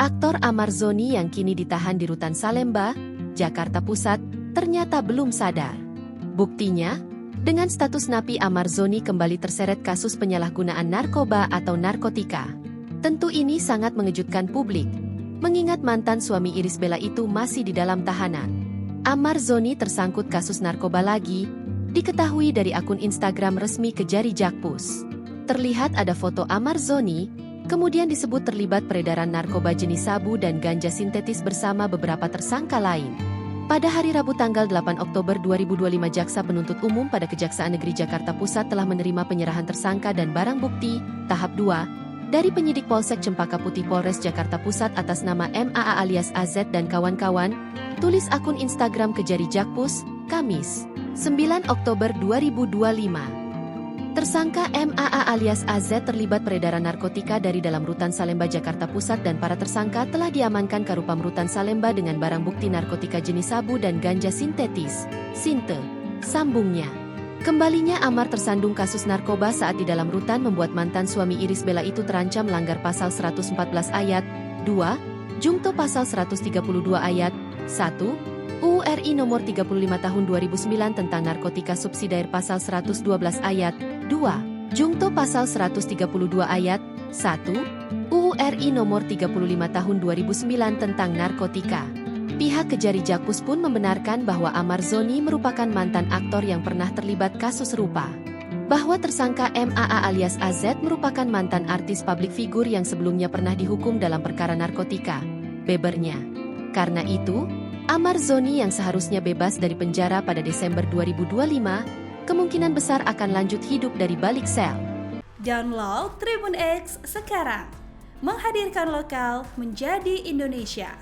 Aktor Amar Zoni yang kini ditahan di Rutan Salemba, Jakarta Pusat, ternyata belum sadar. Buktinya, dengan status napi Amar Zoni kembali terseret kasus penyalahgunaan narkoba atau narkotika. Tentu ini sangat mengejutkan publik, mengingat mantan suami Irish Bella itu masih di dalam tahanan. Amar Zoni tersangkut kasus narkoba lagi, diketahui dari akun Instagram resmi Kejari Jakpus. Terlihat ada foto Amar Zoni, kemudian disebut terlibat peredaran narkoba jenis sabu dan ganja sintetis bersama beberapa tersangka lain. Pada hari Rabu tanggal 8 Oktober 2025 Jaksa Penuntut Umum pada Kejaksaan Negeri Jakarta Pusat telah menerima penyerahan tersangka dan barang bukti, tahap 2, dari penyidik Polsek Cempaka Putih Polres Jakarta Pusat atas nama MAA alias AZ dan kawan-kawan, tulis akun Instagram Kejari Jakpus, Kamis, 9 Oktober 2025. Tersangka MAA alias AZ terlibat peredaran narkotika dari dalam Rutan Salemba Jakarta Pusat dan para tersangka telah diamankan ke Rupam Rutan Salemba dengan barang bukti narkotika jenis sabu dan ganja sintetis, Sinte. Sambungnya, kembalinya Amar tersandung kasus narkoba saat di dalam rutan membuat mantan suami Irish Bella itu terancam melanggar pasal 114 ayat 2, Jungto pasal 132 ayat 1, UU RI nomor 35 tahun 2009 tentang narkotika subsidiar pasal 112 ayat 2, Jungto pasal 132 ayat 1, UU RI nomor 35 tahun 2009 tentang narkotika. Pihak Kejari Jakpus pun membenarkan bahwa Amar Zoni merupakan mantan aktor yang pernah terlibat kasus serupa. Bahwa tersangka MAA alias AZ merupakan mantan artis publik figur yang sebelumnya pernah dihukum dalam perkara narkotika, bebernya. Karena itu, Amar Zoni yang seharusnya bebas dari penjara pada Desember 2025, kemungkinan besar akan lanjut hidup dari balik sel. Download Tribun X sekarang, menghadirkan lokal menjadi Indonesia.